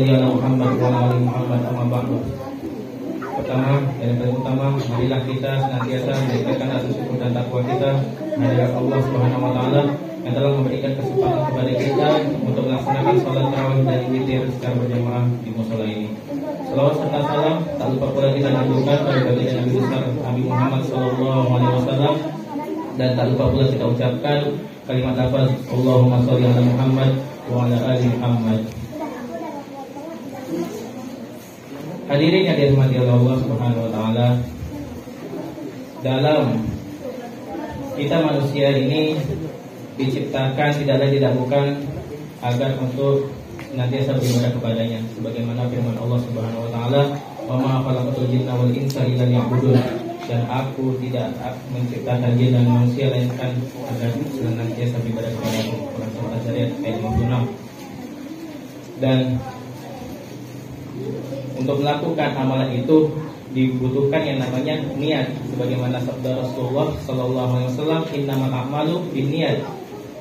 sholli ala Muhammad wa ala ali Muhammad amma ba'du. Pertama dan yang paling utama, marilah kita senantiasa meningkatkan rasa syukur dan takwa kita kehadirat Allah Subhanahu wa taala yang telah memberikan kesempatan kepada kita untuk melaksanakan sholat tarawih dan witir secara berjamaah di mushola ini. Salawat serta salam tak lupa pula kita lanjutkan kepada baginda Nabi besar Nabi Muhammad sallallahu alaihi wasallam, dan tak lupa pula kita ucapkan kalimat lafaz Allahumma sholli ala Muhammad wa ala ali Muhammad. Hadirin yang dirahmati Allah Subhanahu wa taala, dalam kita manusia ini diciptakan tidak lain tidak bukan agar untuk senantiasa beribadah kepadanya, sebagaimana firman Allah Subhanahu wa taala, "Wa ma khalaqatul jinna wal insa illa liya'budun." Dan aku tidak menciptakan jin dan manusia melainkan agar senantiasa beribadah kepada-Ku. Quran Surah Az-Zariyat ayat 56. Dan untuk melakukan amalan itu dibutuhkan yang namanya niat, sebagaimana sabda Rasulullah sallallahu alaihi wasallam, "Innamal a'malu binniyat."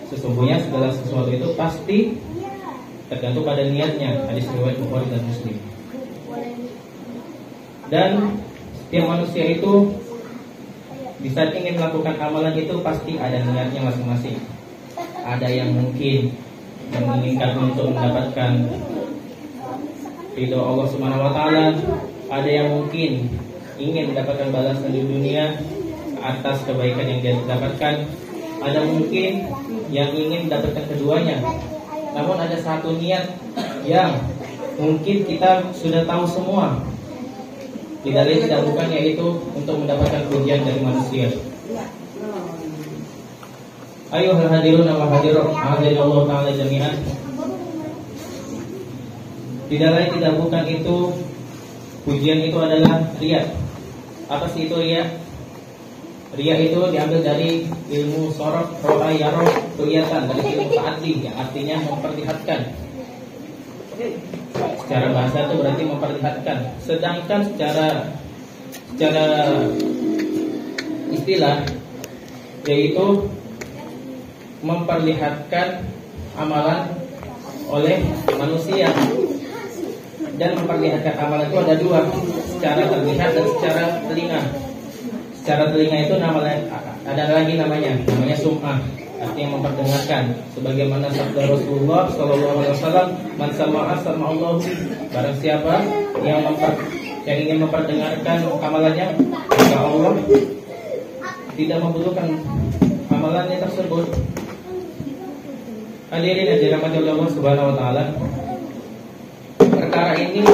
Sesungguhnya segala sesuatu itu pasti tergantung pada niatnya. Hadis riwayat Bukhari dan Muslim. Dan setiap manusia itu di saat ingin melakukan amalan itu pasti ada niatnya masing-masing. Ada yang mungkin menginginkan untuk mendapatkan ridho Allah Subhanahu wa taala, ada yang mungkin ingin mendapatkan balasan di dunia atas kebaikan yang dia dapatkan, ada mungkin yang ingin mendapatkan keduanya. Namun ada satu niat yang mungkin kita sudah tahu semua, tidak lain tidak bukan yaitu untuk mendapatkan pujian dari manusia. Ayuhal hadirun wa hadirat, Allah taala jami'an. Tidak lain tidak bukan itu, pujian itu adalah riya. Apa sih itu riya? Riya itu diambil dari ilmu sorof, ro'a, yaroh, kelihatan, dari ilmu ta'ati yang artinya memperlihatkan. Secara bahasa itu berarti memperlihatkan. Sedangkan secara istilah yaitu memperlihatkan amalan oleh manusia. Dan memperlihatkan amalan itu ada dua, secara terlihat dan secara telinga. Secara telinga itu ada lagi namanya sum'ah, artinya memperdengarkan. Sebagaimana sabda Rasulullah sallallahu alaihi wasallam, "Man sama'a sama'allahu." Barang siapa yang ingin memperdengarkan amalannya, maka Allah tidak membutuhkan amalannya tersebut. Hadirin yang dirahmati Allah Subhanahu wa taala, perkara ini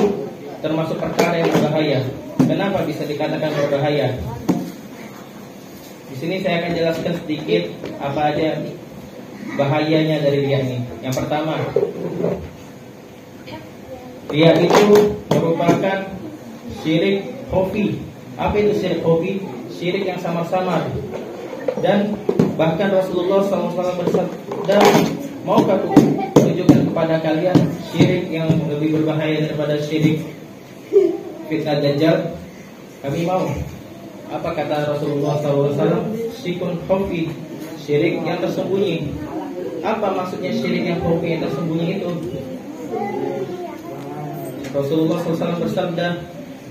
termasuk perkara yang berbahaya. Kenapa bisa dikatakan berbahaya? Di sini saya akan jelaskan sedikit apa aja bahayanya dari riya ini. Yang pertama, riya itu merupakan syirik khafi. Apa itu syirik khafi? Syirik yang samar-samar. Dan bahkan Rasulullah SAW bersabda, "Maukah aku tunjukkan kepada kalian syirik yang lebih berbahaya daripada syirik fitnah Dajjal?" Kami mau. Apa kata Rasulullah SAW? Syirkun khafi, syirik yang tersembunyi. Apa maksudnya syirik yang khafi yang tersembunyi itu? Rasulullah SAW bersabda,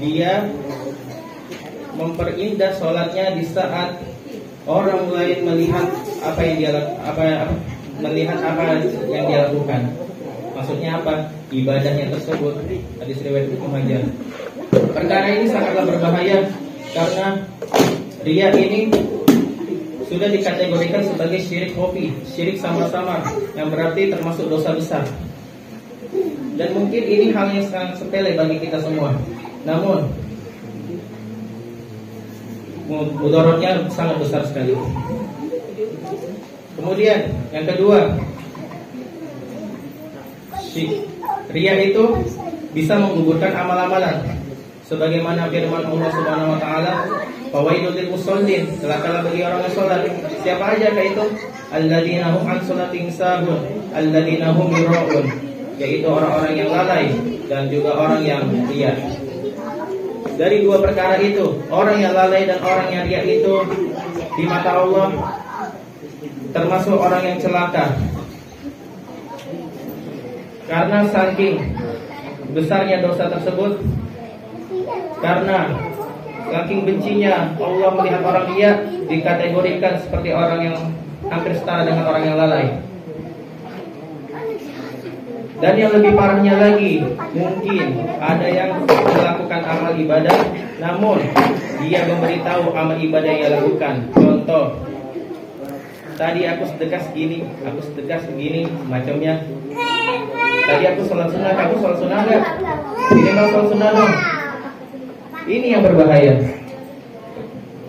dia memperindah sholatnya di saat orang lain melihat apa yang dia lakukan. Maksudnya apa? Ibadahnya tersebut. Hadis riwayat Ibnu Majah. Perkara ini sangatlah berbahaya karena riya ini sudah dikategorikan sebagai syirik khafi, syirik samar-samar, yang berarti termasuk dosa besar. Dan mungkin ini hal yang sangat sepele bagi kita semua, namun mudaratnya sangat besar sekali. Kemudian yang kedua, riya itu bisa menggugurkan amal-amalan. Sebagaimana firman Allah Subhanahu wa taala, "Fawailul lil musallin." Celakalah bagi orang yang salat. Siapa aja kah itu? Alladzina hum an salatihim sahun, alladzina hum yura'un. Yaitu orang-orang yang lalai dan juga orang yang riya. Dari dua perkara itu, orang yang lalai dan orang yang riya itu di mata Allah termasuk orang yang celaka. Karena saking besarnya dosa tersebut, karena saking bencinya Allah melihat orang dia dikategorikan seperti orang yang hampir setara dengan orang yang lalai. Dan yang lebih parahnya lagi, mungkin ada yang melakukan amal ibadah, namun dia memberitahu amal ibadah yang ia lakukan. Contoh, tadi aku sedekah segini, macamnya. Tadi aku sholat sunnah, kamu sholat sunnah enggak? Ini mau sholat sunnah dong. Ini yang berbahaya.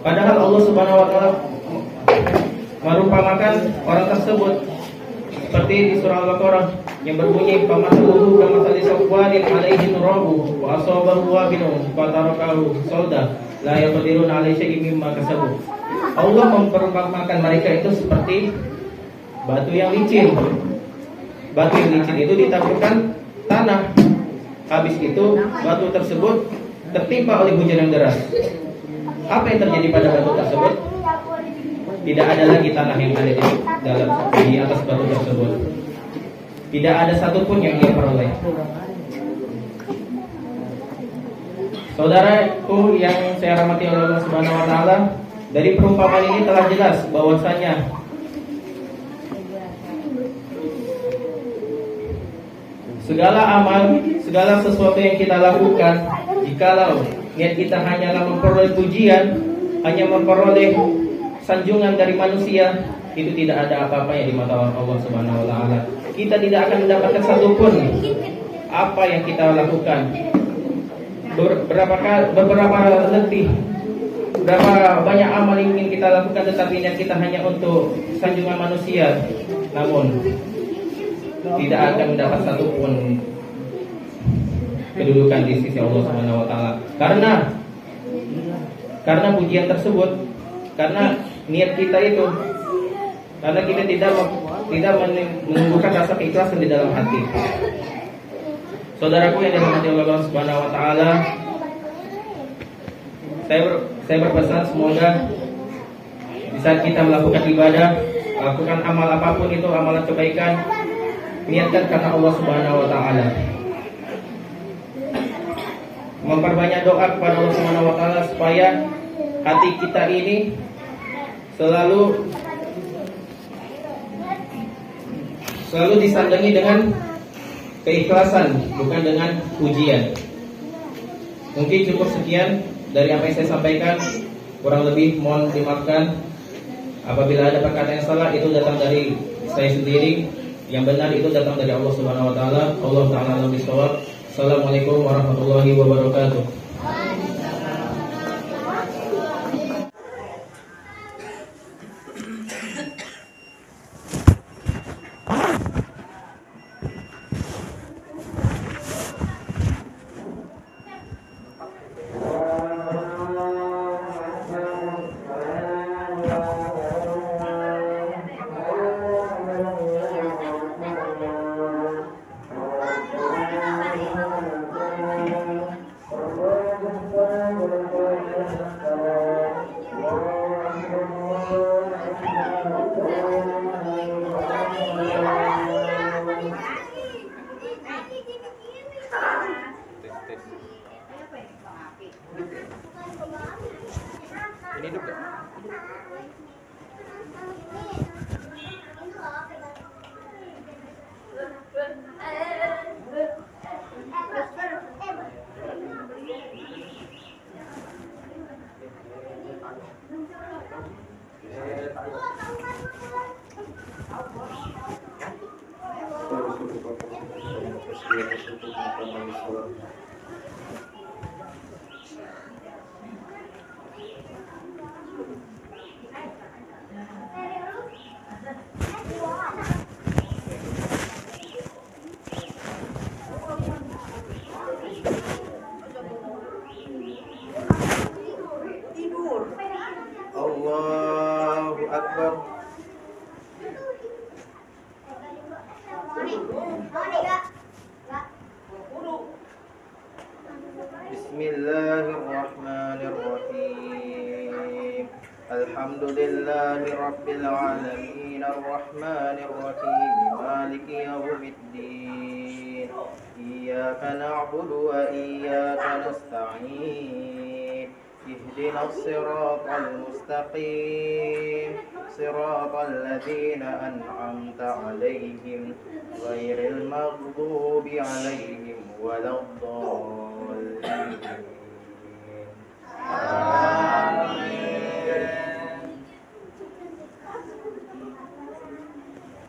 Padahal Allah Subhanahu wa taala merupakan orang tersebut seperti di surah Al-Baqarah yang berbunyi famathuhu kamathali safwanin alaihi turabu wa asabahu wabilun fatarakahu salda la yaqdirun alaihi syai'in mimma kasabu. Allah memperumpamakan mereka itu seperti batu yang licin. Batu yang licin itu ditaburkan tanah. Habis itu batu tersebut tertimpa oleh hujan yang deras. Apa yang terjadi pada batu tersebut? Tidak ada lagi tanah yang ada di atas batu tersebut. Tidak ada satupun yang ia peroleh. Saudaraku yang saya rahmati oleh Allah Subhanahu wa taala, dari perumpamaan ini telah jelas bahwasanya segala amal, segala sesuatu yang kita lakukan, jikalau niat kita hanyalah memperoleh pujian, hanya memperoleh sanjungan dari manusia, itu tidak ada apa-apanya di mata Allah Subhanahu wa taala. Kita tidak akan mendapatkan satupun apa yang kita lakukan. Beberapa letih, berapa banyak amal yang ingin kita lakukan, tetapi niat kita hanya untuk sanjungan manusia, namun tidak akan mendapat satupun kedudukan di sisi Allah Subhanahu wa taala. Karena pujian tersebut, karena niat kita itu, karena kita tidak menumbuhkan rasa keikhlasan di dalam hati. Saudaraku yang dirahmati Allah Subhanahu wa taala, saya berpesan semoga di saat kita melakukan ibadah, lakukan amal apapun itu, amalan kebaikan, niatkan karena Allah Subhanahu wa taala. Memperbanyak doa kepada Allah Subhanahu wa taala supaya hati kita ini selalu disandangi dengan keikhlasan, bukan dengan pujian. Mungkin cukup sekian dari apa yang saya sampaikan. Kurang lebih mohon dimaafkan. Apabila ada perkataan yang salah, itu datang dari saya sendiri. Yang benar itu datang dari Allah Subhanahu wa taala. Allah taala lebih shawab. Assalamualaikum warahmatullahi wabarakatuh. Ini hidup gak? Allahu Akbar. Bismillahirrahmanirrahim. Alhamdulillahi rabbil alamin arrahmanir rahim maliki yaumiddin إياك نعبد وإياك نستعين اهدنا الصراط المستقيم صراط الذين أنعمت عليهم غير المغضوب عليهم ولا الضالين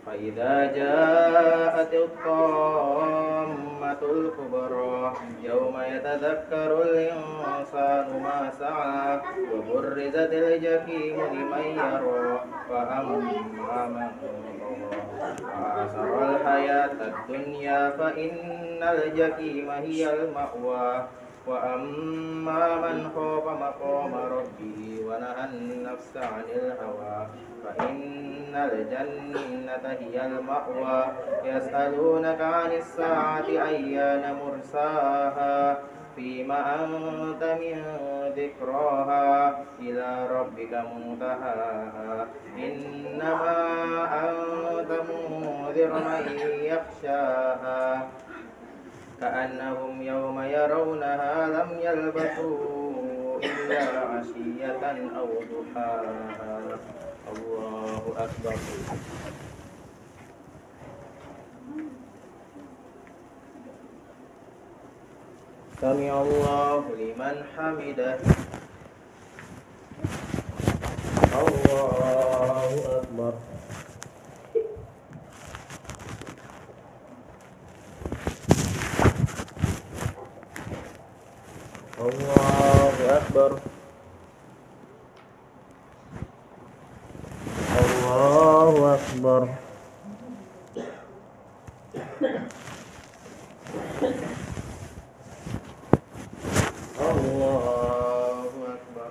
فإذا جاءت الطامة الكبرى يوم يتذكر الإنسان ما سعى وبرزت الجحيم لمن يرى فأما من طغى وآثر الحياة الدنيا فإن الجحيم هي المأوى وأما من خاف مقام ربه ونهى النفس عن الهوى فإن الجنة هي المأوى يسألونك عن الساعة أيان مرساها فيما أنت من ذكراها إلى ربك منتهاها إنما أنت منذر من يخشاها كأنهم يوم يرونها لم يلبثوا إلا عشية أو ضحاها الله أكبر سمع الله لمن حمده الله أكبر الله أكبر الله أكبر الله أكبر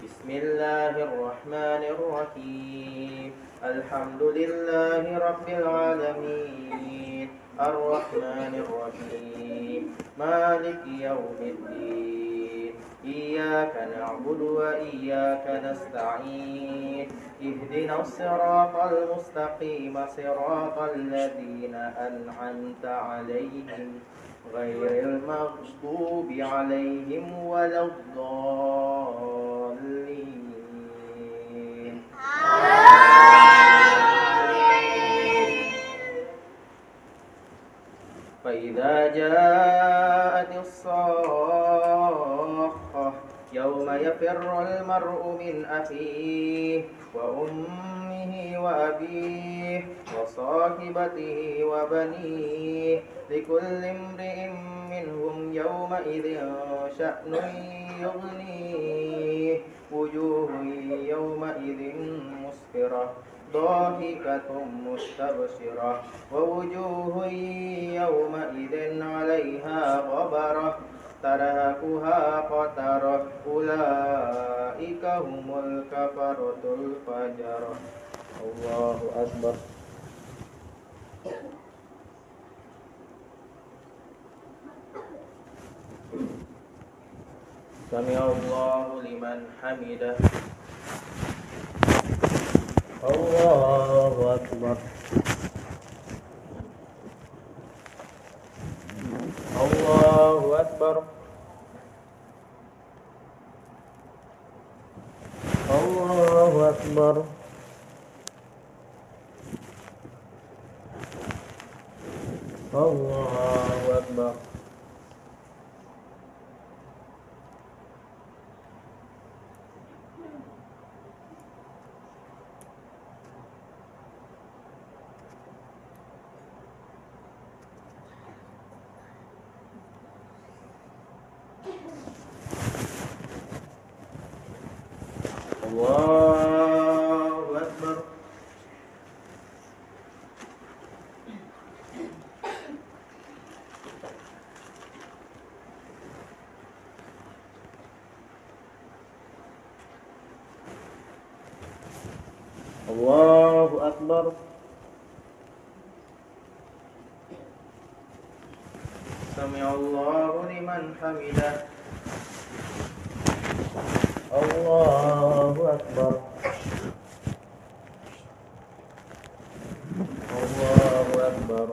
بسم الله الرحمن الرحيم الحمد لله رب العالمين الرحمن الرحيم مالك يوم الدين إياك نعبد وإياك نستعين اهدنا الصراط المستقيم صراط الذين أنعمت عليهم غير المغضوب عليهم ولا الضالين فإذا جاءت الصاخة يوم يفر المرء من أخيه وأمه وأبيه وصاحبته وبنيه لكل امرئ منهم يومئذ شأن يغنيه وجوه يومئذ مسفرة ضاحكة مستبشرة ووجوه يومئذ عليها غبرة ترهقها قترة أولئك هم الكفرة الفجرة الله أكبر سمع الله لمن حمده الله أكبر الله أكبر الله أكبر الله أكبر الله أكبر الله أكبر سمع الله لمن حمده الله أكبر الله أكبر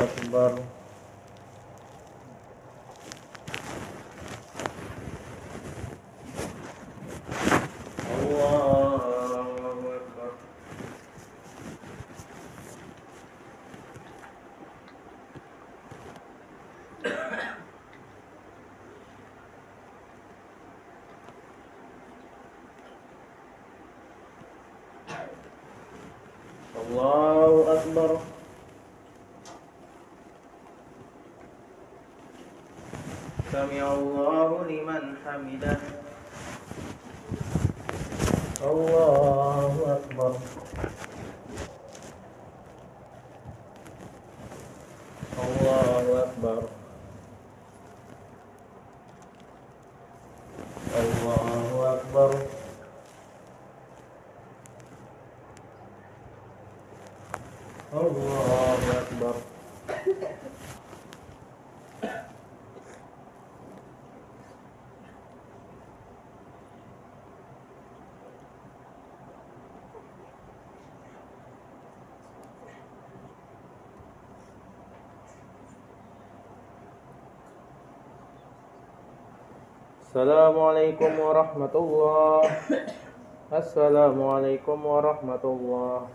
Akbar. Allahu Akbar. Allahu Akbar. Sami Allahu liman hamidah. Allahu Akbar. Allahu Akbar. Allahu Akbar. Allahu Akbar. Assalamualaikum warahmatullah. Assalamualaikum warahmatullah.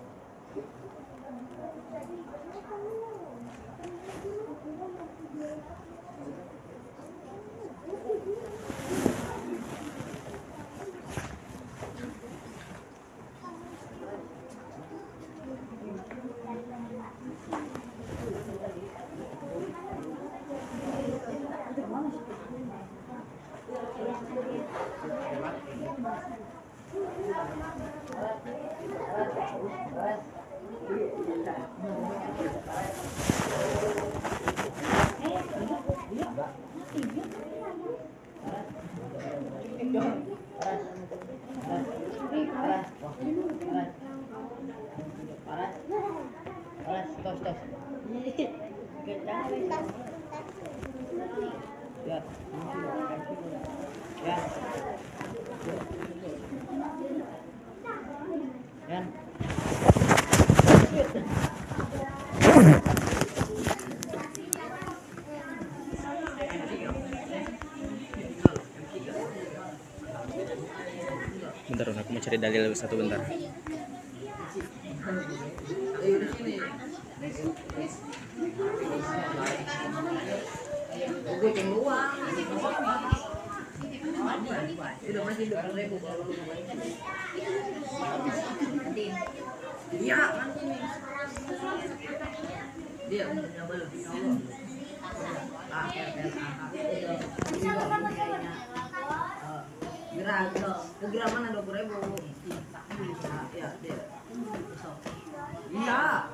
Bentar, aku mau cari dalil satu bentar. Gerak mana 20.000? Ya, dia. Iya.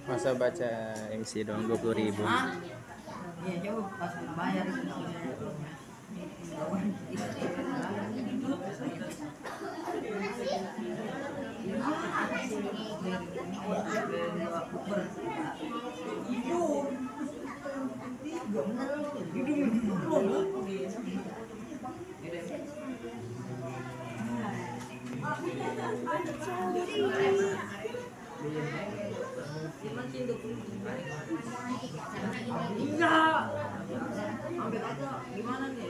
Masa baca MC doang 20.000? Iya, coba pas bayar. Ambil aja gimana nih?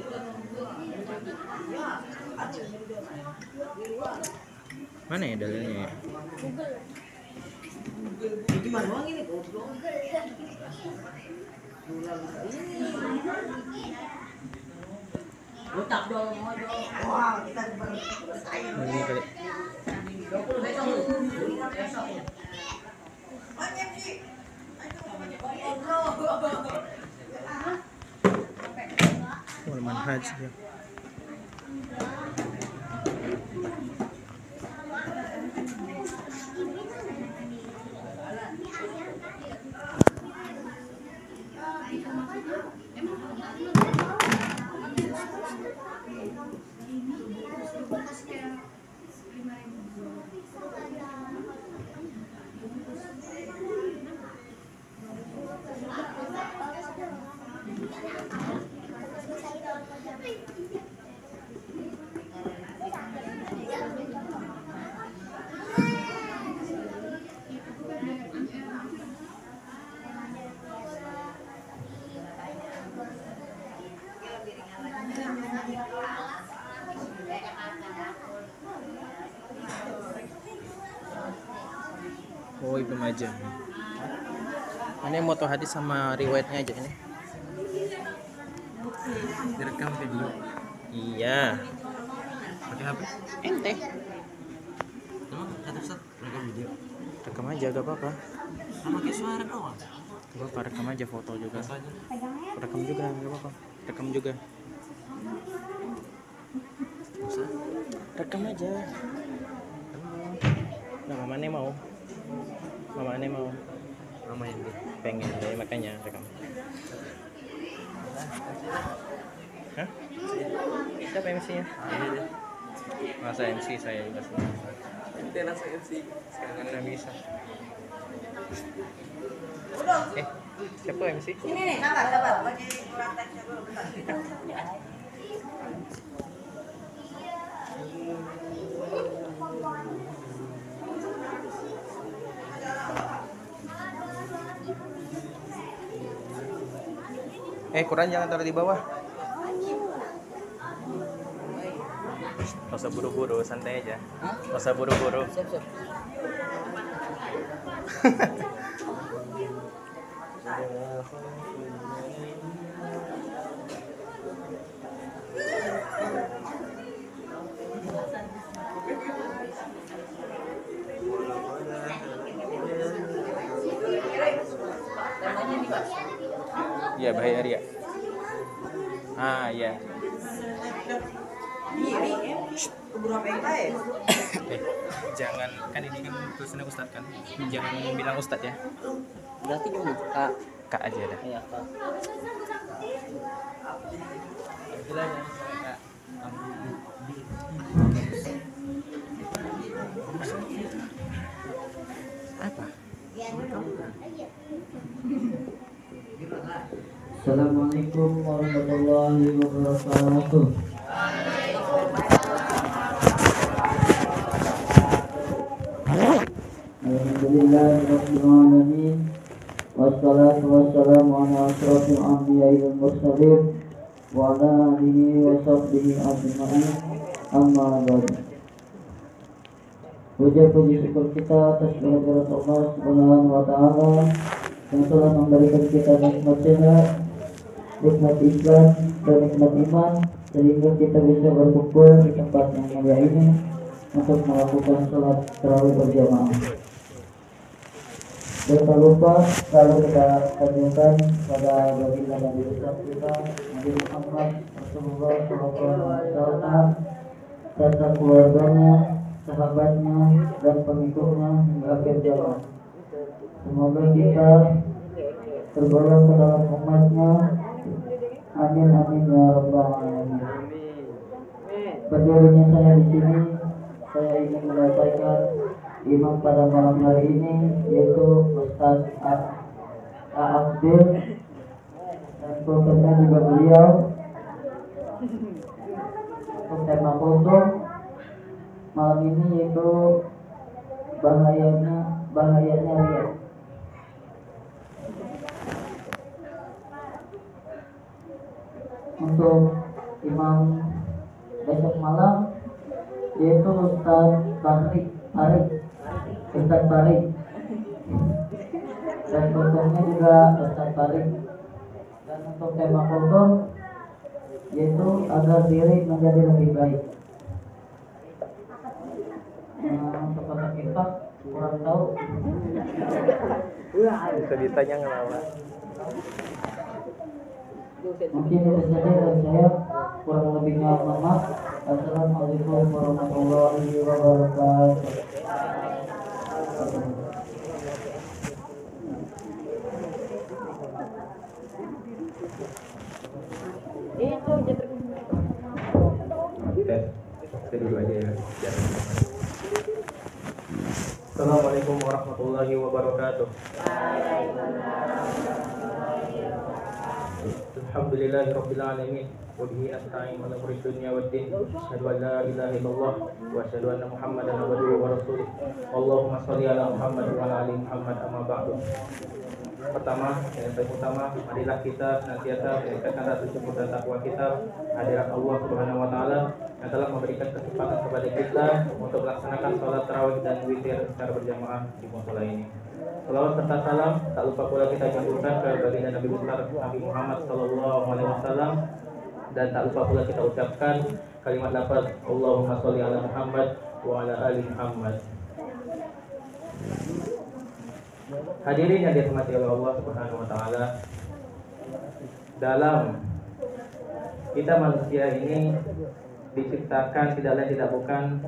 Mana ya dalilnya ya? Gimana doang ini goblok. Otak dong, wah kita bersaing. Ini kali. 20 besok. Wal manhaj ya. Ibnu Majah. Ini moto hadis sama riwayatnya aja ini. Direkam video Iya. pakai HP. Ente. Emang kata Ustaz rekam video. Rekam aja gak apa-apa. Sama kayak suara doang. Gak apa-apa, rekam aja foto juga. Apa aja? Rekam juga gak apa-apa. Rekam juga. Ustaz. Rekam aja. Nah, Mama Ane mau. Mama Ane mau. Mama yang dia. Pengen deh makanya rekam. Hah? Siapa MC-nya? Ini deh. Masa MC saya juga sih. Kita langsung MC. Sekarang udah bisa. Siapa MC? Ini nih, sabar. Bagi kurang teksnya dulu, bentar. Quran jangan taruh di bawah. Gak usah buru-buru, santai aja. Gak usah buru-buru. Siap. Iya, bahaya Ria. Ah, iya. Keburu apa yang baik? Jangan, kan ini kan tulisannya Ustadz kan. Jangan bilang Ustadz ya. Berarti dulu, Kak. Kak aja dah. Iya, Kak. Apa? Assalamualaikum warahmatullahi wabarakatuh. Alhamdulillahirabbil alamin. Wassalatu wassalamu ala asyrofil anbiya'i wal mursalin wa ala alihi wa sahbihi ajma'in. Amma ba'du. Puji syukur kita atas kehadirat Allah Subhanahu wa taala yang telah memberikan kita nikmat sehat, nikmat Islam dan nikmat iman, sehingga kita bisa berkumpul di tempat yang mulia ini untuk melakukan sholat tarawih berjamaah. Dan tak lupa kalau kita tanyakan pada baginda Nabi besar kita Nabi Muhammad Rasulullah SAW serta keluarganya, sahabatnya dan pengikutnya hingga akhir zaman. Semoga kita tergolong ke dalam umatnya. Amin amin ya rabbal alamin. Berdirinya saya di sini, saya ingin menyampaikan imam pada malam hari ini, yaitu Ustaz Abdul, dan profesor juga beliau. Untuk tema khusus malam ini yaitu bahayanya riya. Untuk imam besok malam yaitu Ustaz Farid, dan khususnya juga Ustaz Farid. Dan untuk tema khusus yaitu agar diri menjadi lebih baik. Untuk kata kita kurang tahu. Bisa ditanya kenapa? Mungkin itu saja dari saya, kurang lebihnya mohon maaf. Assalamualaikum warahmatullahi wabarakatuh. Kita dulu aja ya. Assalamualaikum warahmatullahi wabarakatuh. Alhamdulillahirabbil alamin wa bihi nasta'in ala umuri dunya waddin. Asyhadu an la ilaha illallah wa asyhadu anna Muhammadan abduhu wa rasuluh. Allahumma shalli ala Muhammad wa ala ali Muhammad, amma ba'du. Pertama, yang paling utama, marilah kita senantiasa meningkatkan rasa syukur dan takwa kita hadirat Allah Subhanahu wa taala yang telah memberikan kesempatan kepada kita untuk melaksanakan sholat tarawih dan witir secara berjamaah di musola ini. Salawat serta salam tak lupa pula kita jatuhkan ke baginda Nabi besar Nabi Muhammad sallallahu alaihi wasallam, dan tak lupa pula kita ucapkan kalimat lafaz Allahumma sholli ala Muhammad wa ala ali Muhammad. Hadirin yang dirahmati oleh Allah Subhanahu wa taala, dalam kita manusia ini diciptakan tidak lain tidak bukan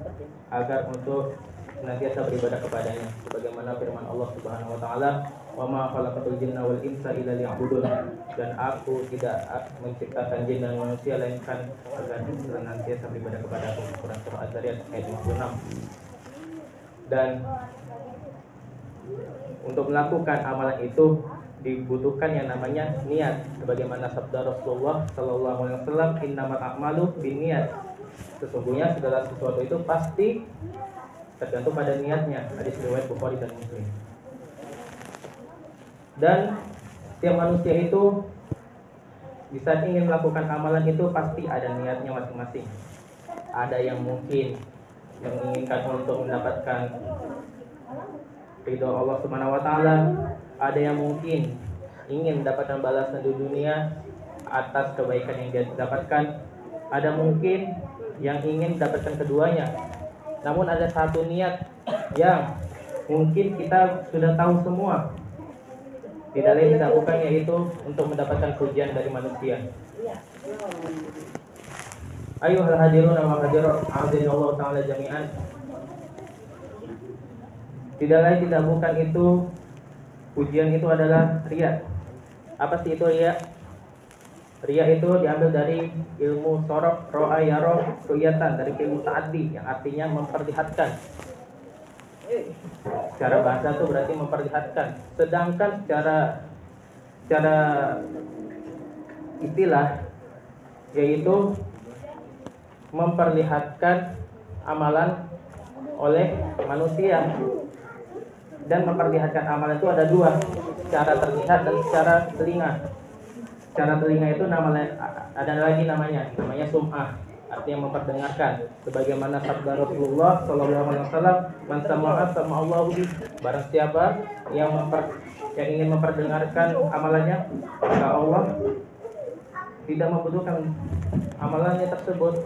agar untuk senantiasa beribadah kepadanya, sebagaimana firman Allah Subhanahu wa taala, "Wa ma khalaqatul jinna wal insa illa liya'budun." Dan aku tidak menciptakan jin dan manusia melainkan agar senantiasa beribadah kepadaku. Quran surah Az-Zariyat ayat 56. Dan untuk melakukan amalan itu dibutuhkan yang namanya niat, sebagaimana sabda Rasulullah sallallahu alaihi wasallam, "Innamal a'malu binniyat." Sesungguhnya segala sesuatu itu pasti tergantung pada niatnya. Hadis riwayat Bukhari dan Muslim. Dan setiap manusia itu di saat ingin melakukan amalan itu pasti ada niatnya masing-masing. Ada yang mungkin yang menginginkan untuk mendapatkan ridho Allah Subhanahu wa taala, ada yang mungkin ingin mendapatkan balasan di dunia atas kebaikan yang dia dapatkan, ada mungkin yang ingin mendapatkan keduanya. Namun ada satu niat yang mungkin kita sudah tahu semua, tidak lain tidak bukan, yaitu untuk mendapatkan pujian dari manusia. Ayuhal hadirun wa hadirat Allah taala jami'an. Tidak lain tidak bukan itu, pujian itu adalah riya. Apa sih itu riya? Riya itu diambil dari ilmu sorof, ro'a yaro, ru'yatan, dari ilmu ta'addi yang artinya memperlihatkan. Secara bahasa itu berarti memperlihatkan. Sedangkan secara istilah yaitu memperlihatkan amalan oleh manusia. Dan memperlihatkan amalan itu ada dua, secara terlihat dan secara telinga. Secara telinga itu ada lagi namanya sum'ah, artinya memperdengarkan, sebagaimana sabda Rasulullah sallallahu alaihi wasallam, "Man sama'a sama'allahu bi." Barang siapa yang ingin memperdengarkan amalannya, maka Allah tidak membutuhkan amalannya tersebut.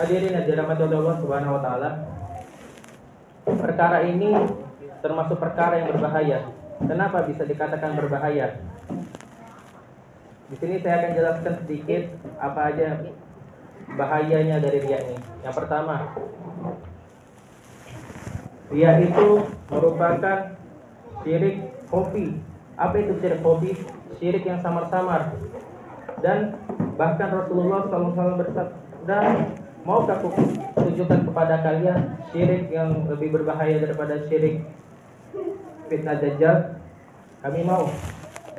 Hadirin yang dirahmati Allah Subhanahu wa taala, perkara ini termasuk perkara yang berbahaya. Kenapa bisa dikatakan berbahaya? Di sini saya akan jelaskan sedikit apa aja bahayanya dari riya ini. Yang pertama, riya itu merupakan syirik khafi. Apa itu syirik khafi? Syirik yang samar-samar. Dan bahkan Rasulullah SAW bersabda, "Maukah aku tunjukkan kepada kalian syirik yang lebih berbahaya daripada syirik fitnah Dajjal?" Kami mau.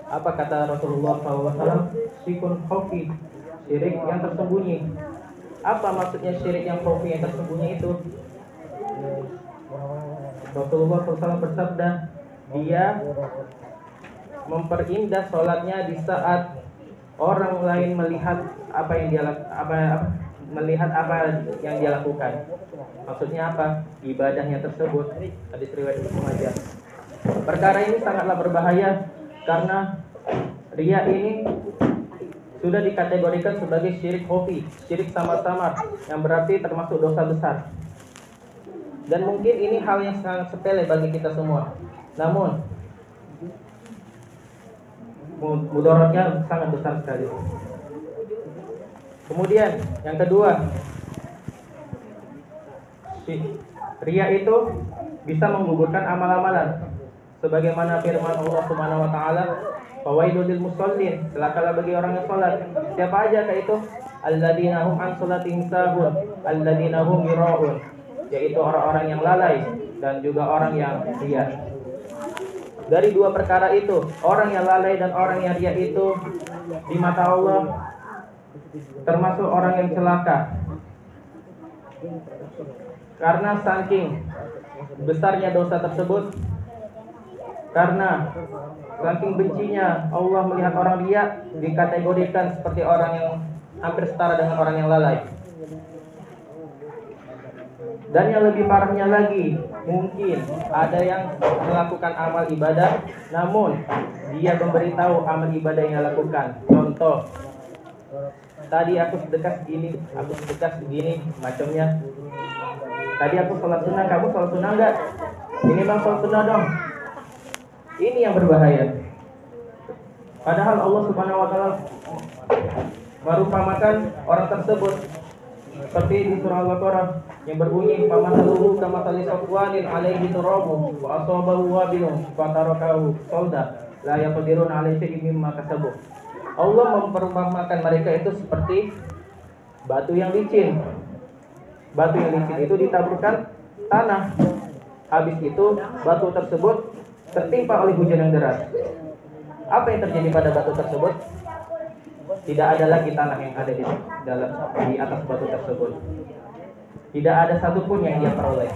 Apa kata Rasulullah SAW? Syirkun khafi, syirik yang tersembunyi. Apa maksudnya syirik yang khafi yang tersembunyi itu? Rasulullah SAW bersabda, dia memperindah sholatnya di saat orang lain melihat apa yang dia lakukan. Maksudnya apa? Ibadahnya tersebut. Hadis riwayat Ibnu Majah. Perkara ini sangatlah berbahaya karena riya ini sudah dikategorikan sebagai syirik khafi, syirik samar-samar, yang berarti termasuk dosa besar. Dan mungkin ini hal yang sangat sepele bagi kita semua, namun mudaratnya sangat besar sekali. Kemudian yang kedua, riya itu bisa menggugurkan amal-amalan, sebagaimana firman Allah Subhanahu wa taala, "Fawailul lil musallin." Celakalah bagi orang yang salat. Siapa aja kah itu? Alladzina hum an salatihim sahun, alladzina hum yura'un, yaitu orang-orang yang lalai dan juga orang yang riya. Dari dua perkara itu, orang yang lalai dan orang yang riya itu di mata Allah termasuk orang yang celaka. Karena saking besarnya dosa tersebut, karena saking bencinya Allah melihat orang riya, dikategorikan seperti orang yang hampir setara dengan orang yang lalai. Dan yang lebih parahnya lagi, mungkin ada yang melakukan amal ibadah, namun dia memberitahu amal ibadah yang dia lakukan. Contoh, tadi aku sedekah segini, macamnya. Tadi aku sholat sunnah, kamu sholat sunnah enggak? Ini bang sholat sunnah dong. Ini yang berbahaya. Padahal Allah Subhanahu Wa Taala merupakan orang tersebut seperti di surah Al-Baqarah yang berbunyi famasaluhu kamasali safwanin alaihi turabu wa asabahu wabilun fatarakahu solda la yaqdirun alaihi shay'in mimma kasabu. Allah memperumpamakan mereka itu seperti batu yang licin. Batu yang licin itu ditaburkan tanah. Habis itu batu tersebut tertimpa oleh hujan yang deras. Apa yang terjadi pada batu tersebut? Tidak ada lagi tanah yang ada di atas batu tersebut. Tidak ada satupun yang dia peroleh.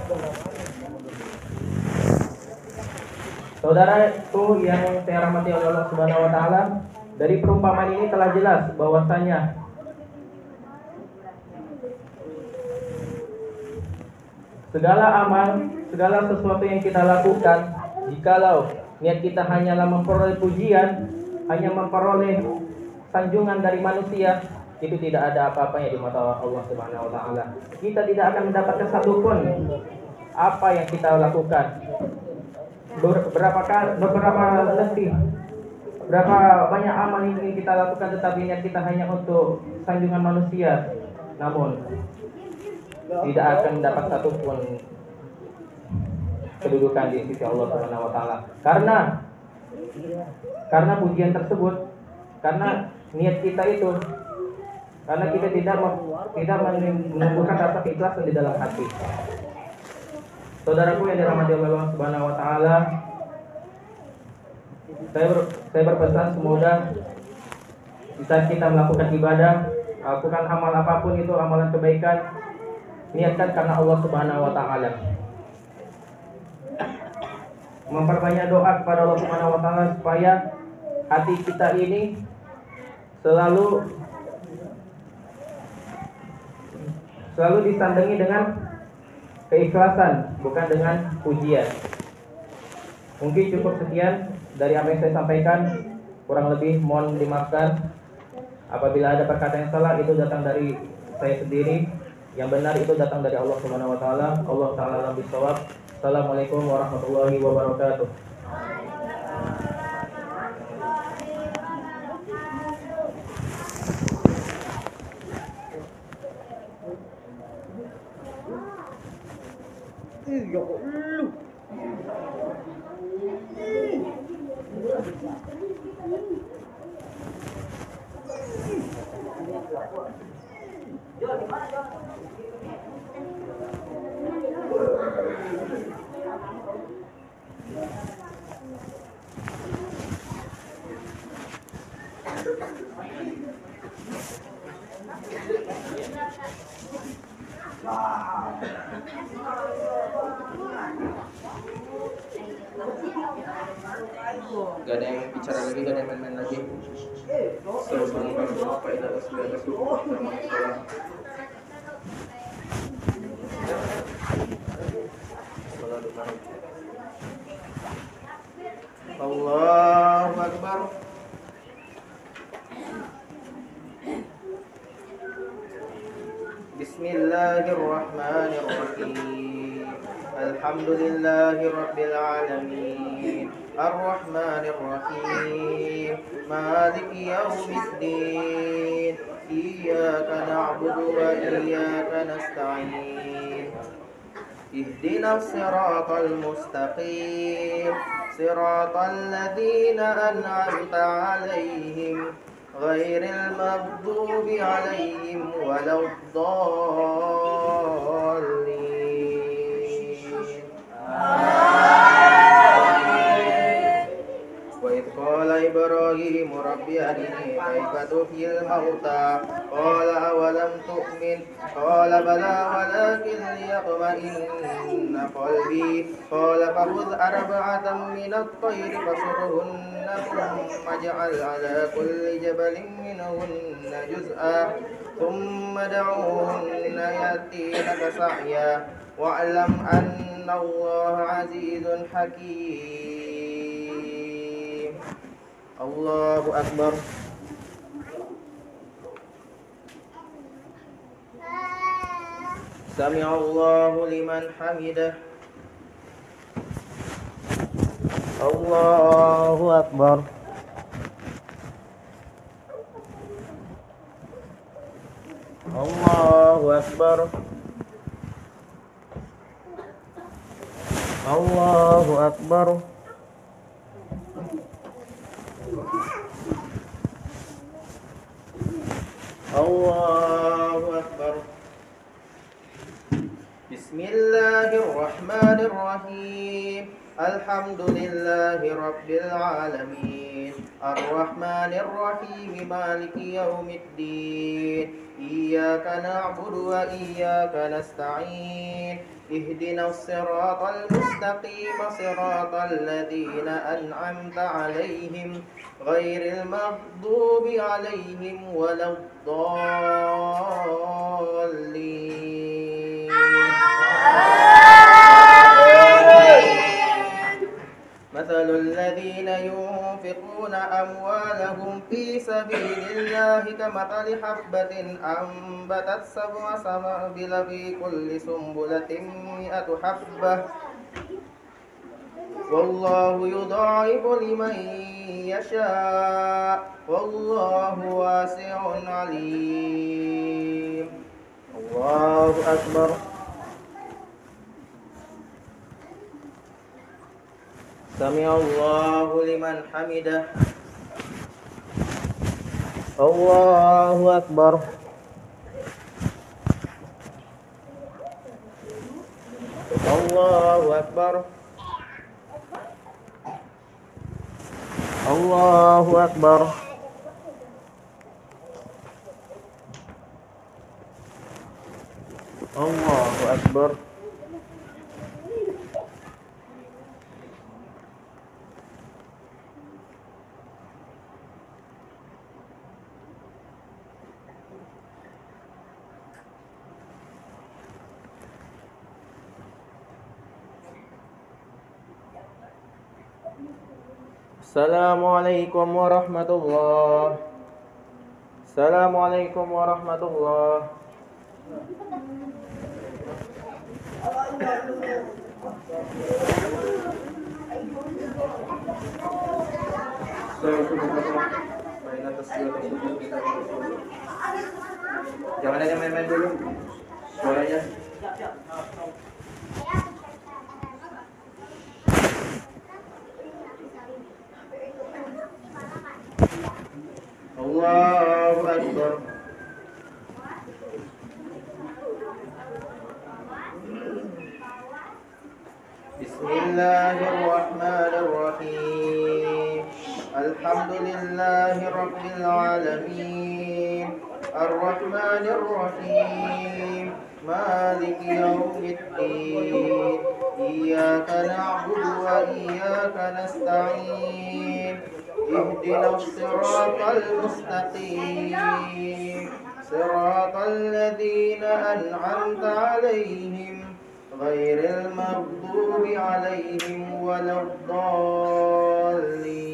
Saudara itu yang saya rahmati oleh Allah Subhanahu Wa Taala, dari perumpamaan ini telah jelas bahwasanya segala amal, segala sesuatu yang kita lakukan, jikalau niat kita hanyalah memperoleh pujian, hanya memperoleh sanjungan dari manusia, itu tidak ada apa-apanya di mata Allah Subhanahu Wa Taala. Kita tidak akan mendapatkan satupun apa yang kita lakukan. Berapa banyak amal yang ingin kita lakukan, tetapi niat kita hanya untuk sanjungan manusia, namun tidak akan mendapat satupun kedudukan di sisi Allah Subhanahu Wa Taala. Karena pujian tersebut, karena niat kita itu, karena kita tidak menumbuhkan rasa keikhlasan di dalam hati. Saudaraku yang dirahmati Allah Subhanahu Wa Taala, saya berpesan semoga saat kita melakukan ibadah, lakukan amal apapun itu, amalan kebaikan, niatkan karena Allah Subhanahu Wa Taala. Memperbanyak doa kepada Allah Subhanahu Wa Taala supaya hati kita ini selalu disandangi dengan keikhlasan, bukan dengan pujian. Mungkin cukup sekian dari apa yang saya sampaikan. Kurang lebih mohon dimaafkan. Apabila ada perkataan yang salah, itu datang dari saya sendiri. Yang benar itu datang dari Allah Subhanahu Wa Taala. Allah Taala lebih shawab. Assalamualaikum warahmatullahi wabarakatuh. Gak ada yang bicara lagi, gak ada yang main-main lagi. Allahu Akbar. Bismillahirrahmanirrahim. Alhamdulillahi Rabbil Alamin. Ar-Rahmanir-Rahim. Maliki yaumiddin. Iyyaka na'budu wa iyyaka nasta'in. Ihdinas siratal mustaqim. Siratal ladzina an'amta 'alaihim ghairil maghdubi 'alaihim waladdallin. قال إبراهيم رب أرني كيف تحيي الموتى قال أولم تؤمن قال بلى ولكن ليطمئن قلبي قال فخذ أربعة من الطير فصرهن ثم اجعل على كل جبل منهن جزءا ثم ادعوهن يأتينك سعيا واعلم أن الله عزيز حكيم. الله أكبر. سمع الله لمن حمده. الله أكبر. الله أكبر. الله أكبر. الله أكبر. بسم الله الرحمن الرحيم. الحمد لله رب العالمين الرحمن الرحيم مالك يوم الدين إياك نعبد وإياك نستعين اهدنا الصراط المستقيم صراط الذين أنعمت عليهم غير المغضوب عليهم ولا الضالين. مثل الذين ينفقون أموالهم في سبيل الله كمثل حبة أنبتت 7 سنابل في كل سنبلة 100 حبة والله يضاعف لمن يشاء والله واسع عليم. الله أكبر. سمع الله لمن حمده. الله أكبر. الله أكبر. الله أكبر. الله أكبر. Assalamualaikum warahmatullahi. Assalamualaikum warahmatullahi. Jangan aja main-main dulu suaranya. Allahu Akbar. Bismillahirrahmanirrahim. Alhamdulillahi Rabbil Alamin Ar-Rahmanir Rahim Maliki Yawmiddin Iyyaka na'budu wa iyyaka nasta'in Ihdinas siratal mustaqim Siratal ladzina an'amta 'alaihim ghairil maghdubi 'alaihim waladdallin.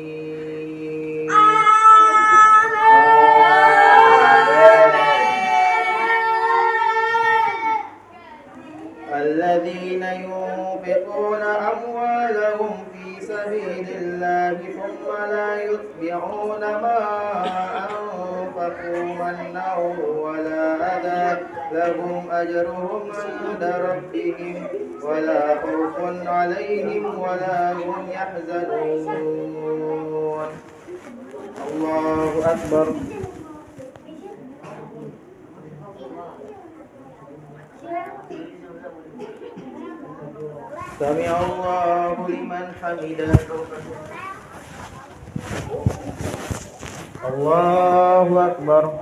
Alladzina yunfiquna amwalahum fi sabilillahi thumma la yutbi'una ma anfaqu mannan wala adha lahum ajruhum 'inda rabbihim wala khawfun 'alaihim wala hum yahzanun. Allahu Akbar. Sami Allahu liman hamidah. Allahu Akbar.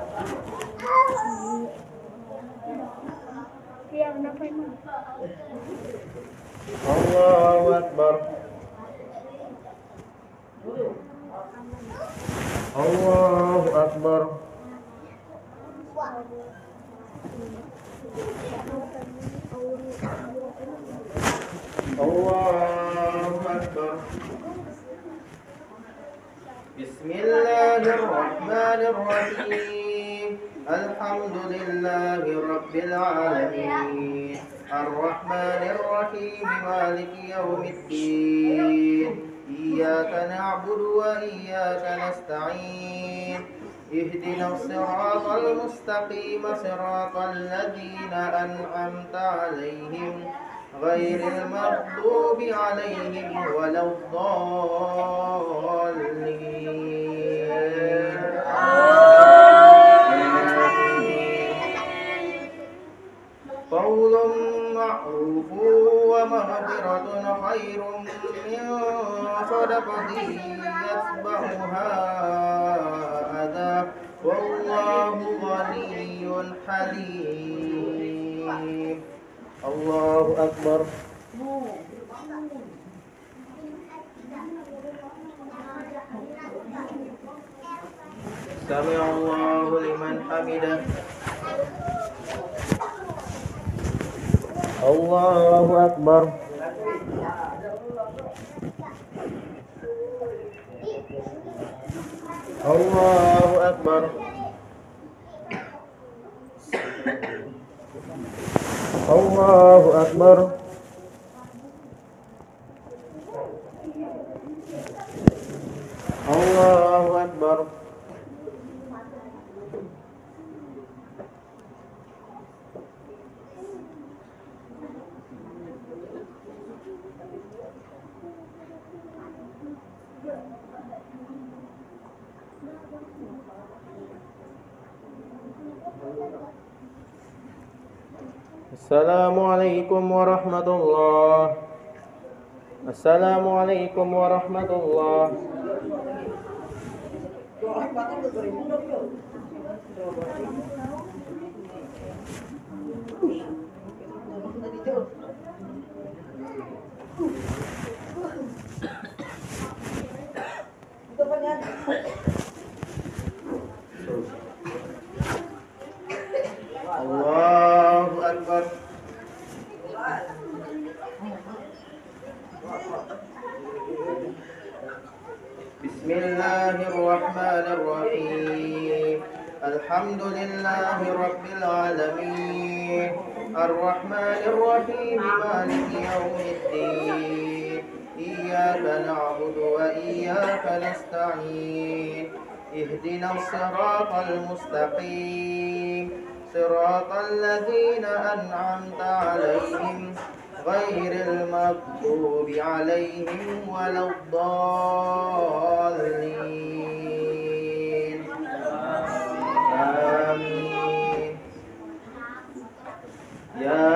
Allahu Akbar. Allahu Akbar. بسم الله الرحمن الرحيم الحمد لله رب العالمين الرحمن الرحيم مالك يوم الدين إياك نعبد وإياك نستعين اهدنا الصراط المستقيم صراط الذين أنعمت عليهم غير المغضوب عليهم ولا الضالين قول معروف ومغفرة خير من صدقة يتبعها أذى والله غني حليم الله أكبر سمع الله لمن حمده الله أكبر الله أكبر الله أكبر الله أكبر Assalamualaikum warahmatullah. Assalamualaikum warahmatullah. Allahu Akbar. Bismillahirrahmanirrahim. Alhamdulillahi rabbil alamin. Ar-Rahmanir-Rahim. Maliki yaumiddin. Iyyaka na'budu wa iyyaka nasta'in. Ihdinas siratal mustaqim. Siratal ladzina an'amta 'alaihim ghairil maghdubi 'alaihim waladdallin. Amin. Ya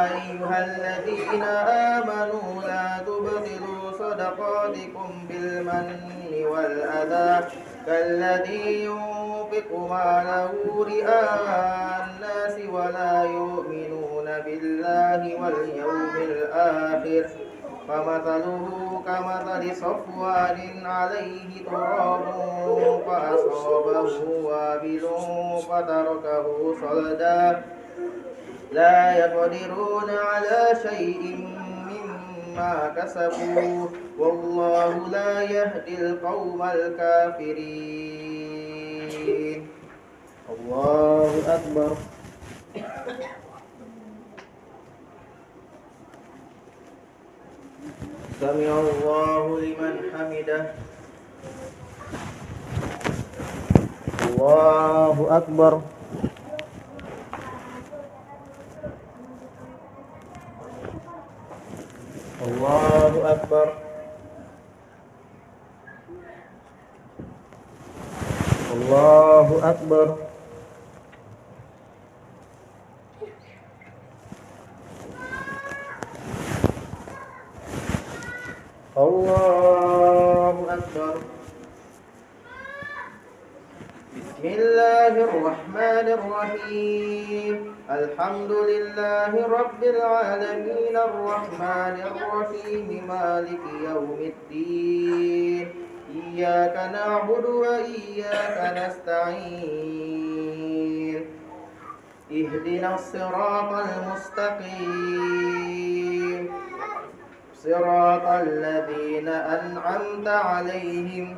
ayyuhalladzina amanu la tubtilu shadaqatikum bil manni wal adha kalladzi yunfiqu malahu ri'a'an nasi wa la yu'minuna billahi wal yawmil akhir famathaluhu kamathali safwanin 'alayhi turabun fa asabahu wabilun fatarakahu salda la yaqdiruna 'ala shay'in mimma kasabu wallahu la yahdil qaumal kafirin. Allahu Akbar. Sami'a Allahu liman hamidah. Allahu Akbar. Allahu Akbar. Allahu Akbar. Allahu Akbar. Bismillahirrahmanirrahim. Alhamdulillahi rabbil alamin arrahmanir rahim maliki yaumiddin. Iyyaka na'budu wa iyyaka nasta'in. Ihdinas siratal mustaqim. Siratal ladzina an'amta 'alaihim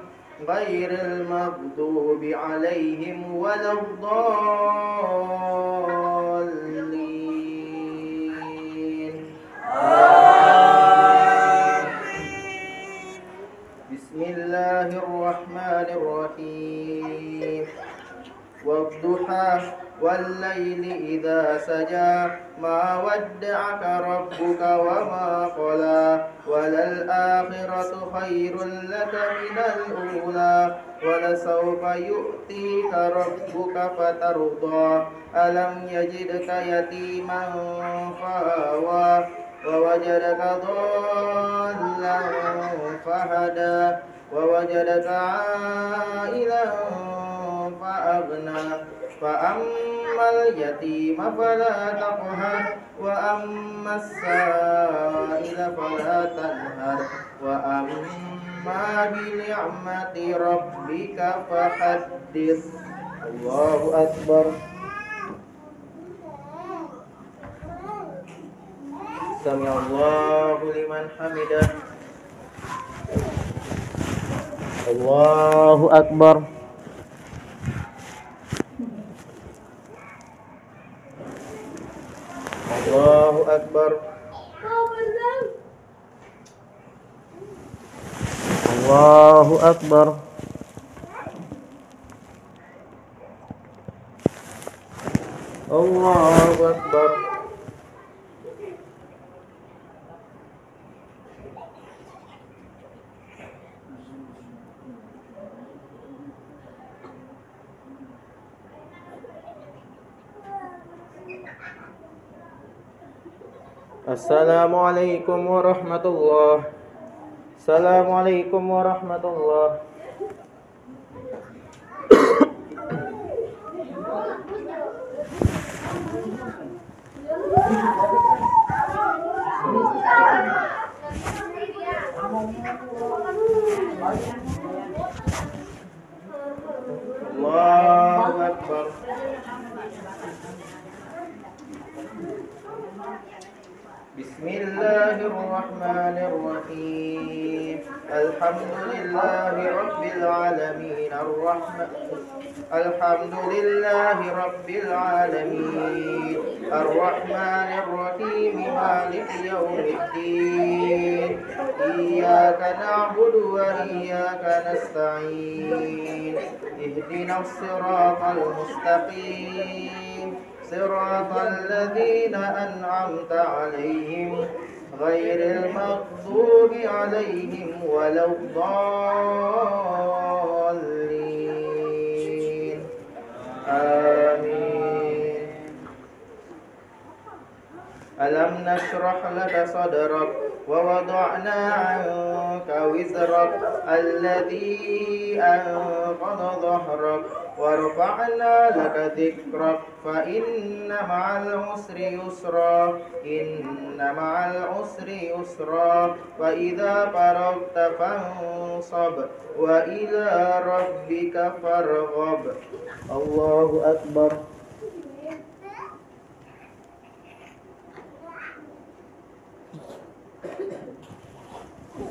غير المغضوب عليهم ولا الضالين بسم الله الرحمن الرحيم والضحى والليل إذا سجى ما ودعك ربك وما قلى وللآخرة خير لك من الأولى ولسوف يؤتيك ربك فترضى ألم يجدك يتيما فآوى ووجدك ضالا فهدى ووجدك عائلا فأغنى فأما اليتيم فلا تقهر وأما السائل فلا تنهر وأما بنعمة ربك فحدث الله أكبر سمع الله لمن حمده الله أكبر الله أكبر الله أكبر الله أكبر Assalamualaikum warahmatullahi. Assalamualaikum warahmatullahi. Allahu Akbar. Bismillahirrahmanirrahim. Alhamdulillahi rabbil alamin Alhamdulillahi rabbil alamin Ar-Rahmanir Rahim Maliki yaumiddin Iyyaka na'budu wa iyyaka nasta'in Ihdinas siratal mustaqim صراط الذين أنعمت عليهم غير المغضوب عليهم ولا الضالين آمين ألم نشرح لك صدرك ووضعنا عنك وزرك الذي أنقض ظهرك ورفعنا لك ذكرك فإن مع العسر يسرا إن مع العسر يسرا فإذا فرغت فانصب وإلى ربك فارغب الله أكبر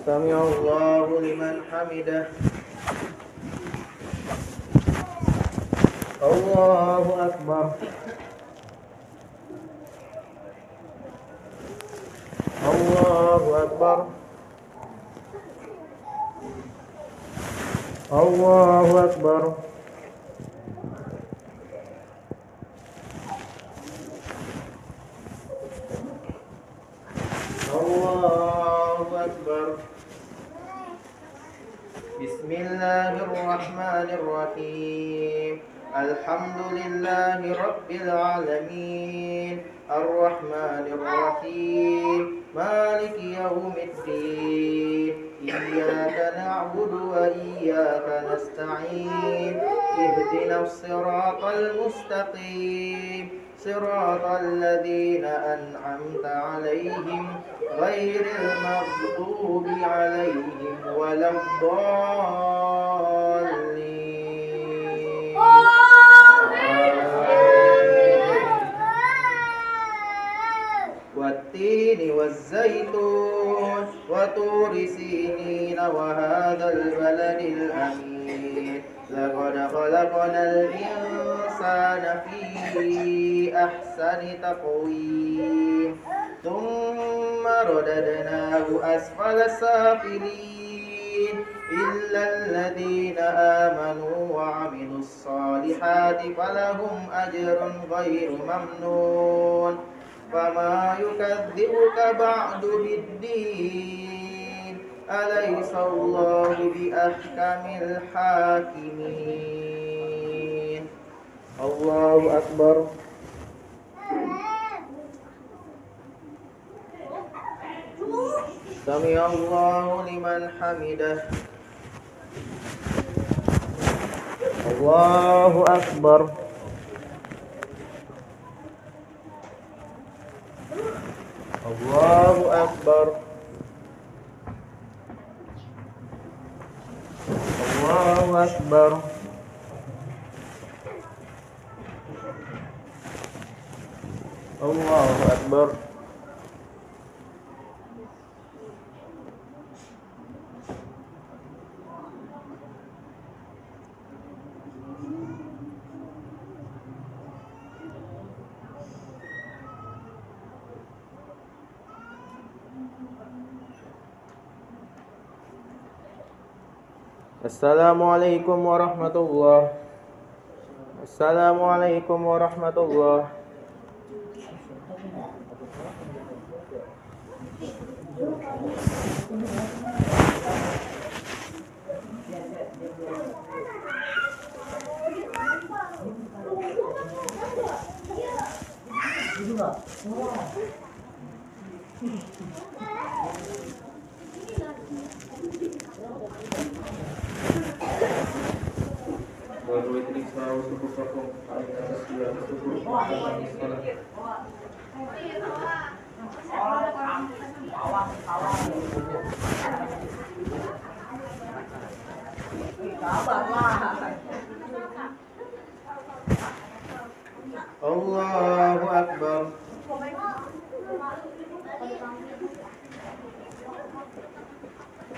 سمع الله لمن حمده الله أكبر الله أكبر الله أكبر الله أكبر بسم الله الرحمن الرحيم الحمد لله رب العالمين الرحمن الرحيم مالك يوم الدين إياك نعبد وإياك نستعين اهدنا الصراط المستقيم صراط الذين أنعمت عليهم غير المغضوب عليهم ولا الضالين والتين والزيتون وطور سينين وهذا البلد الأمين لقد خلقنا الإنسان في أحسن تقويم ثم رددناه أسفل سافلين إلا الذين آمنوا وعملوا الصالحات فلهم أجر غير ممنون فما يكذبك بعد بالدين أليس الله بأحكم الحاكمين الله أكبر سمع الله لمن حمده الله أكبر الله أكبر الله أكبر الله أكبر Assalamualaikum warahmatullahi. Assalamualaikum warahmatullahi. Allahu Akbar.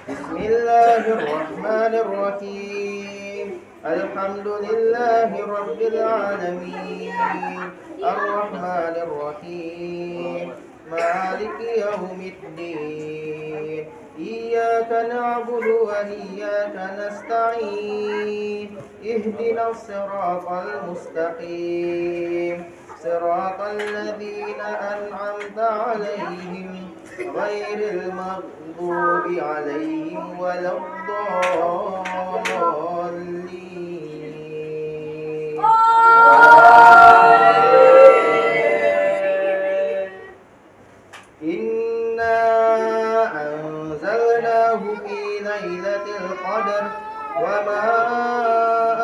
Bismillahirrahmanirrahim. Alhamdulillahi rabbil alamin. Ar-Rahmanir Rahim. Maliki yaumiddin. Iyyaka na'budu wa iyyaka nasta'in. Ihdinas siratal mustaqim. Siratal ladzina an'amta 'alaihim ghairil maghdubi 'alaihim waladdallin. Inna anzalnahu fi lailatul qadar wa ma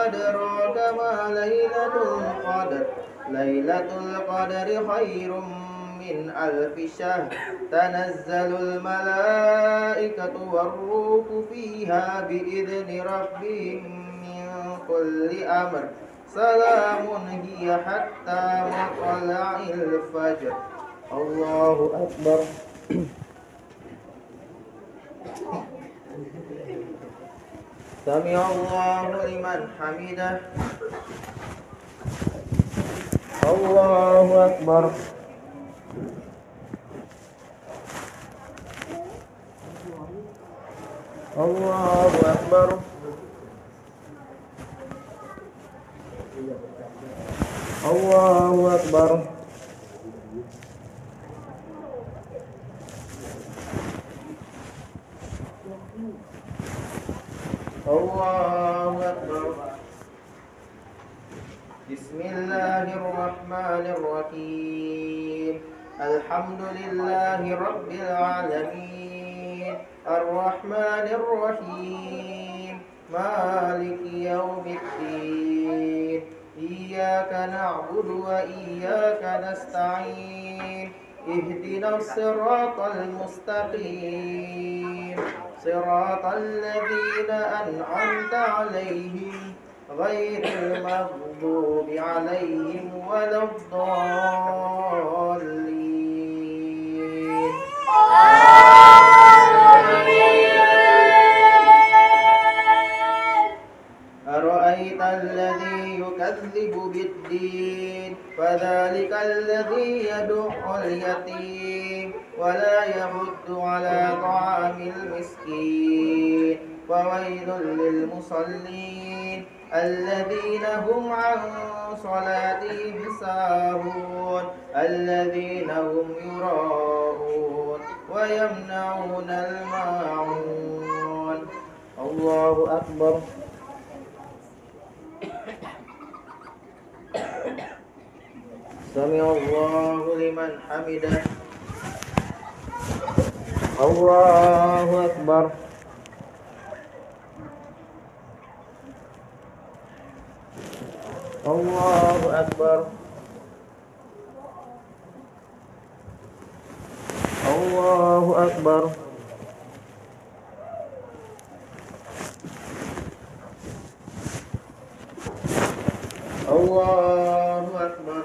adraka ma lailatul qadar. Lailatul qadri khairum min alfi syahr. Tanazzalul malaikatu warruhu fiha biidzni rabbihim min kulli amr. Salamun hiya hatta matla'il fajr. Allahu Akbar. Sami Allahu liman hamidah. Allahu Akbar. Allahu Akbar. Allahu Akbar. Allahu Akbar. Bismillahirrahmanirrahim. Alhamdulillahi rabbil alamin. Ar-Rahmanir Rahim. Maliki yaumiddin. Iyyaka na'budu wa iyyaka nasta'in. Ihdinas siratal mustaqim. Siratal ladzina an'amta 'alaihim ghairil maghdubi 'alaihim waladdallin. فذلك الذي يدع اليتيم ولا يحض على طعام المسكين فويل للمصلين الذين هم عن صلاتهم ساهون الذين هم يراءون ويمنعون الماعون الله أكبر سمع الله لمن حمده الله أكبر الله أكبر الله أكبر الله أكبر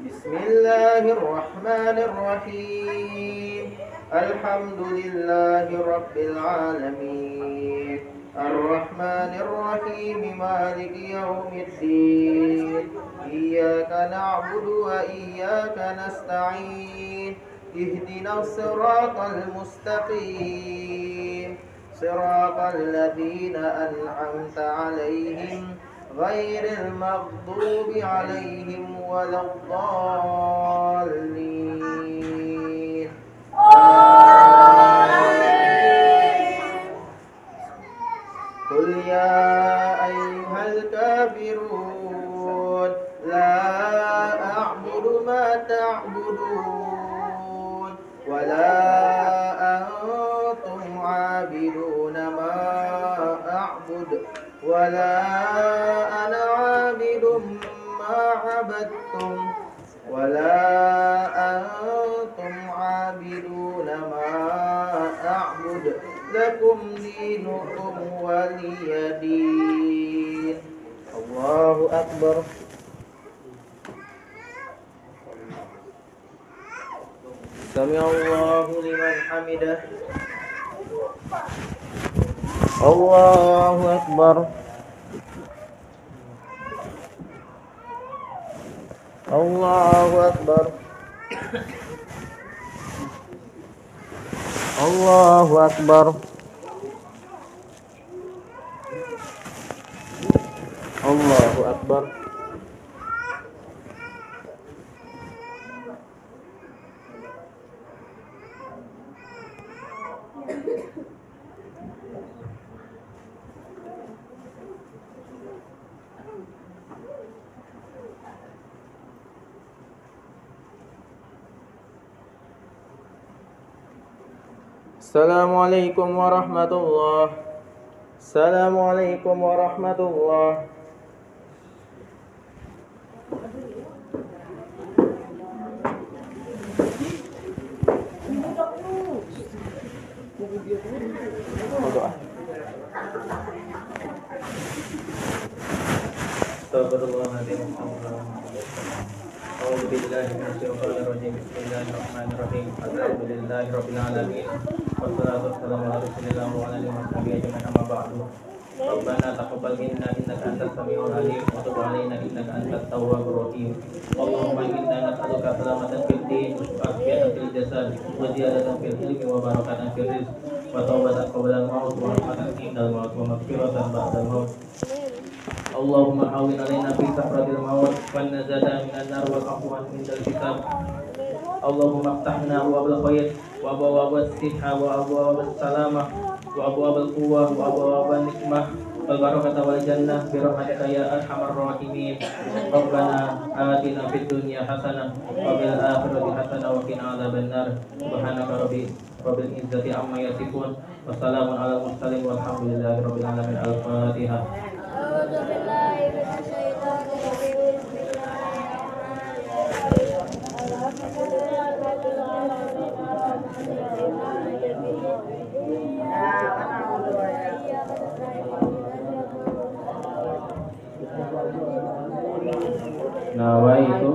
بسم الله الرحمن الرحيم الحمد لله رب العالمين الرحمن الرحيم مالك يوم الدين إياك نعبد وإياك نستعين اهدنا الصراط المستقيم صراط الذين أنعمت عليهم غير المغضوب عليهم ولا الضالين قل يا أيها الكافرون لا أعبد ما تعبدون ولا أنتم عابدون ما أعبد ولا أنا عابد ما عبدتم ولا أنتم عابدون ما أعبد لكم دينكم ولي دين الله أكبر سمع الله لمن حمده الله أكبر الله أكبر الله أكبر الله أكبر Assalamualaikum warahmatullah. Assalamualaikum warahmatullah. Astagfirullahaladzim. A'udzubillahi minasyaitonirrajim. Bismillahirrahmanirrahim. Alhamdulillahirabbil alamin. Wassalatu wassalamu ala rasulillah wa ala alihi washabihi ajmain amma ba'du. Rabbana taqabbal minna innaka antas samiul alim wa tub 'alaina innaka antat tawwabur rahim. Allahumma inna nas'aluka salamatan fid din wa afiyatan fil jasad wa ziyadatan fil ilmi wa barakatan fil rizq wa tawbatan qabla al-maut wa rahmatan indal maut wa maghfiratan ba'dal maut. Allahumma hawwin 'alaina fi sakratil maut wan najata minan nar wal afwan indal hisab. Allahumma aftahna abwaabal khair wa abwaabas sihha wa abwaabas salamah wa abwaabal quwwah wa abwaaban nikmah wal barakata wal jannah bi rahmatika ya arhamar rahimin. Rabbana atina fid dunya hasanah wa fil akhirati hasanah wa qina adzabannar. Subhanaka rabbil izzati amma yasifun wa salamun alal mursalin walhamdulillahi rabbil alamin. Al-Fatihah. A'udzu billahi minasyaitonir rajim. Nawaitu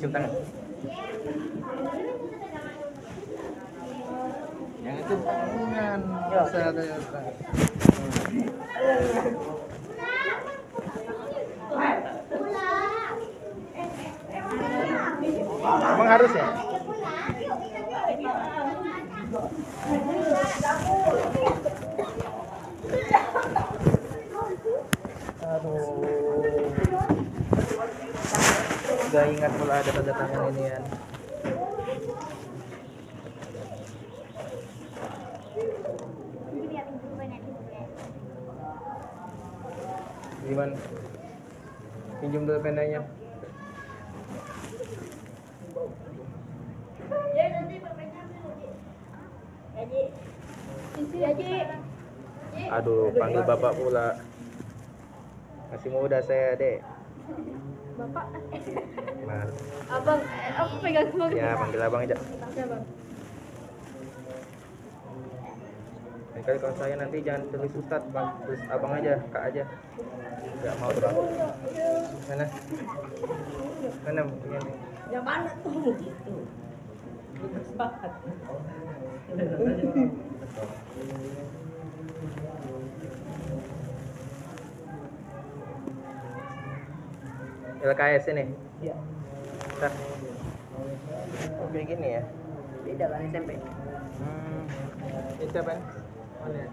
Cium tangan. Jangan cium tangan. Bisa ada tangan. Emang harus ya? Aduh. Gak ingat kalau ada tanda tangan ini ya. Gimana? Pinjam dulu penanya. Aduh, panggil bapak pula. Masih muda saya, Dek. Bapak. Nah, Abang, aku pegang semua. ya panggil abang aja. Ya, Bang. Lain kali kalau saya nanti jangan tulis Ustad, bang, tulis abang aja, kak aja. Gak mau bang. Mana? Mana? Yang mana tuh gitu? Sepakat. LKS ini? Iya. Bentar. Oh, kayak gini ya? Beda kan SMP. Ini siapa? Mana ya?